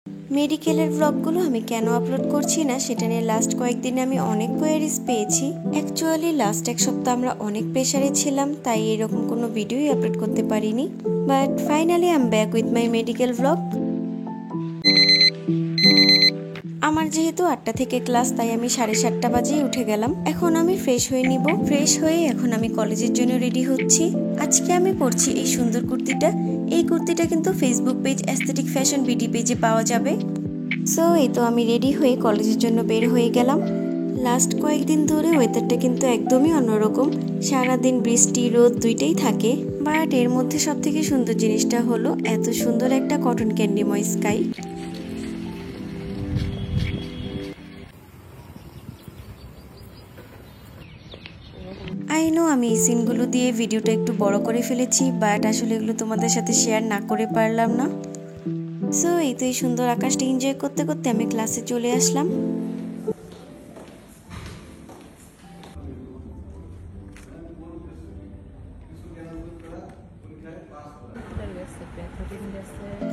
মেডিকেলের ব্লগগুলো আমি কেন আপলোড করছি না সেটা নিয়ে লাস্ট কয়েকদিনে আমি অনেক কোয়ারিজ পেয়েছি। অ্যাকচুয়ালি লাস্ট এক সপ্তাহ আমরা অনেক প্রেশারে ছিলাম, তাই এরকম কোনো ভিডিওই আপলোড করতে পারিনি। But finally I am back with my medical blog. আমার যেহেতু 8টা থেকে ক্লাস, তাই আমি 7:30 বাজেই উঠে গেলাম। এখন আমি ফ্রেশ হয়ে নিব। ফ্রেশ হয়ে এখন আমি কলেজের জন্য রেডি হচ্ছি। আজকে আমি পরছি এই সুন্দর কুর্তিটা। এই কুর্তিটা কিন্তু Facebook page aesthetic fashion BD পেজে পাওয়া যাবে। সো এই তো আমি রেডি হয়ে কলেজের জন্য বের হয়ে গেলাম। লাস্ট কয়েকদিন ধরে ওয়েদারটা কিন্তু একদমই অন্যরকম। সারাদিন বৃষ্টি রোদ দুইটাই থাকে, বাট এর মধ্যে সব থেকে সুন্দর জিনিসটা হলো এত সুন্দর একটা কটন ক্যান্ডিময় স্কাই। আই নো আমি এই সিনগুলো দিয়ে ভিডিওটা একটু বড় করে ফেলেছি, বাট আসলে এগুলো তোমাদের সাথে শেয়ার না করে পারলাম না। সো এই তো এই সুন্দর আকাশটা এনজয় করতে করতে আমি ক্লাসে চলে আসলাম।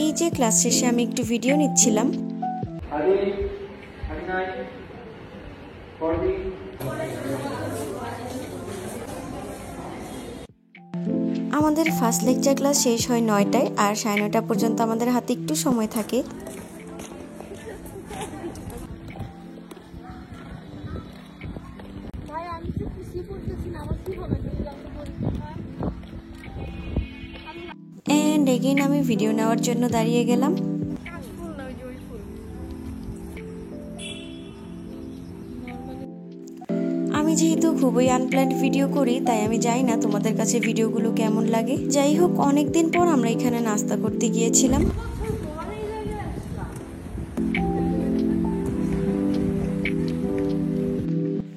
এই যে ক্লাস শেষে আমি একটু ভিডিও নিচ্ছিলাম। আমাদের ফার্স্ট লেকচার ক্লাস শেষ হয় 9টায়, আর 9:30 পর্যন্ত আমাদের হাতে একটু সময় থাকে। এন্ড এগেইন আমি ভিডিও নেওয়ার জন্য দাঁড়িয়ে গেলাম। আমি যেহেতু খুবই আনপ্ল্যান্ড ভিডিও করি, তাই আমি জানি না তোমাদের কাছে ভিডিওগুলো কেমন লাগে। যাই হোক, অনেকদিন পর আমরা এখানে নাস্তা করতে গিয়েছিলাম।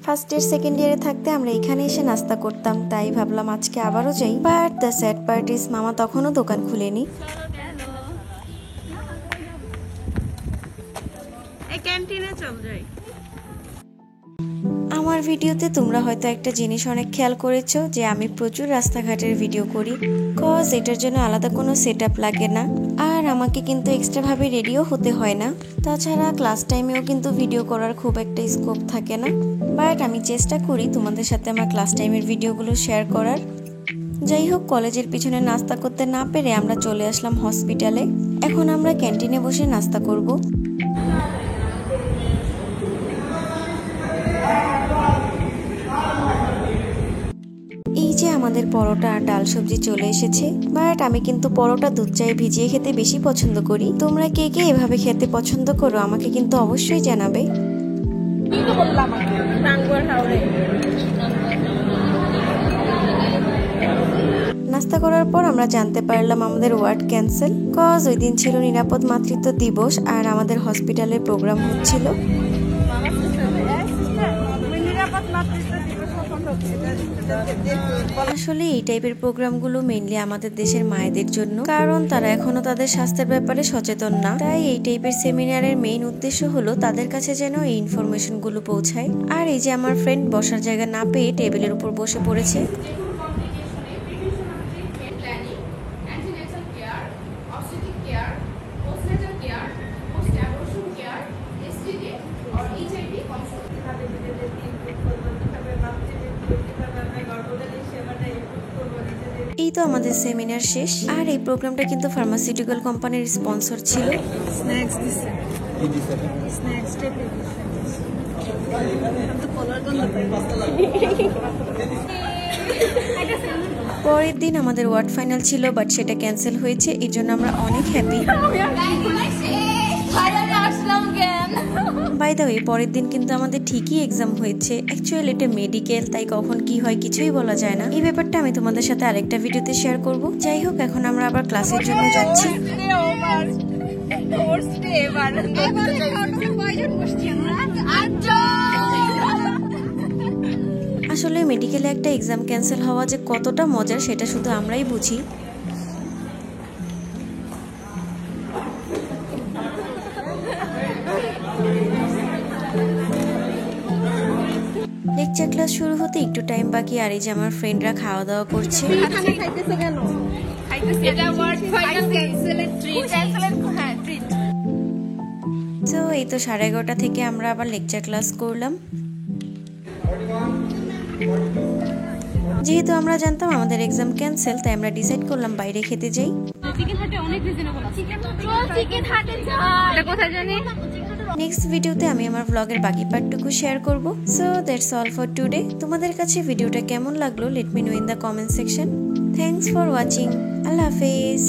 ফার্স্ট ইয়ার সেকেন্ড ইয়ারে থাকতে আমরা এখানে এসে নাস্তা করতাম, তাই ভাবলাম আজকে আবারও যাই। But the sad part is মামা তখনও দোকান খুলেনি। আমার ভিডিওতে তোমরা হয়তো একটা জিনিস অনেক খেয়াল করেছো, যে আমি প্রচুর রাস্তাঘাটের ভিডিও করি, কজ এটার জন্য আলাদা কোনো সেটআপ লাগে না, আর আমাকে কিন্তু এক্সট্রা ভাবে রেডিও হতে হয় না। তাছাড়া ক্লাস টাইমেও কিন্তু ভিডিও করার খুব একটা স্কোপ থাকে না। বাট আমি চেষ্টা করি তোমাদের সাথে আমার ক্লাস টাইমের ভিডিওগুলো শেয়ার করার। যাই হোক, কলেজের পিছনে নাস্তা করতে না পেরে আমরা চলে আসলাম হসপিটালে। এখন আমরা ক্যান্টিনে বসে নাস্তা করব। এই যে আমাদের পরোটা আর ডাল সবজি চলে এসেছে। বাট আমি কিন্তু পরোটা দুধ চায়ে ভিজিয়ে খেতে বেশি পছন্দ করি। তোমরা কে কে এভাবে খেতে পছন্দ করো আমাকে কিন্তু অবশ্যই জানাবে। নাস্তা করার পর আমরা জানতে পারলাম আমাদের ওয়ার্ড ক্যান্সেল, কজ ওই দিন ছিল নিরাপদ মাতৃত্ব দিবস আর আমাদের হসপিটালের প্রোগ্রাম হচ্ছিল। আসলে এই টাইপের প্রোগ্রামগুলো মেইনলি আমাদের দেশের মায়েদের জন্য, কারণ তারা এখনো তাদের স্বাস্থ্যের ব্যাপারে সচেতন না। তাই এই টাইপের সেমিনারের মেইন উদ্দেশ্য হলো তাদের কাছে যেন এই ইনফরমেশনগুলো পৌঁছায়। আর এই যে আমার ফ্রেন্ড বসার জায়গা না পেয়ে টেবিলের উপর বসে পড়েছে। এই তো আমাদের সেমিনার শেষ, আর এই প্রোগ্রামটা কিন্তু ফার্মাসিউটিক্যাল কোম্পানির স্পন্সর ছিল। পরের দিন আমাদের ওয়ার্ড ফাইনাল ছিল, বাট সেটা ক্যান্সেল হয়েছে, এর জন্য আমরা অনেক হ্যাপি। বাই দ্য ওয়ে, পরের দিন কিন্তু আমাদের ঠিকই এক্সাম হয়েছে। অ্যাকচুয়ালি এটা মেডিকেল, তাই কখন কি হয় কিছুই বলা যায় না। এই ব্যাপারটা আমি তোমাদের সাথে আরেকটা ভিডিওতে শেয়ার করব। যাই হোক, এখন আমরা আবার ক্লাসের জন্য যাচ্ছি। আসলে মেডিকেলে একটা এক্সাম ক্যান্সেল হওয়া যে কতটা মজার সেটা শুধু আমরাই বুঝি। লেকচার ক্লাস শুরু হতে একটু টাইম বাকি, আর এই যে আমার ফ্রেন্ডরা খাওয়া দাওয়া করছে। তো এই তো 11:30 থেকে আমরা আবার লেকচার ক্লাস করলাম। যেহেতু আমরা জানতাম আমাদের এক্সাম ক্যান্সেল, তাই আমরা ডিসাইড করলাম বাইরে খেতে যাই। নেক্সট ভিডিওতে আমি আমার ব্লগের বাকি পার্টটুকু শেয়ার করব। So that's all for today. তোমাদের কাছে ভিডিওটা কেমন লাগলো let me know in the comment section. Thanks for watching. আল্লাহ হাফেজ।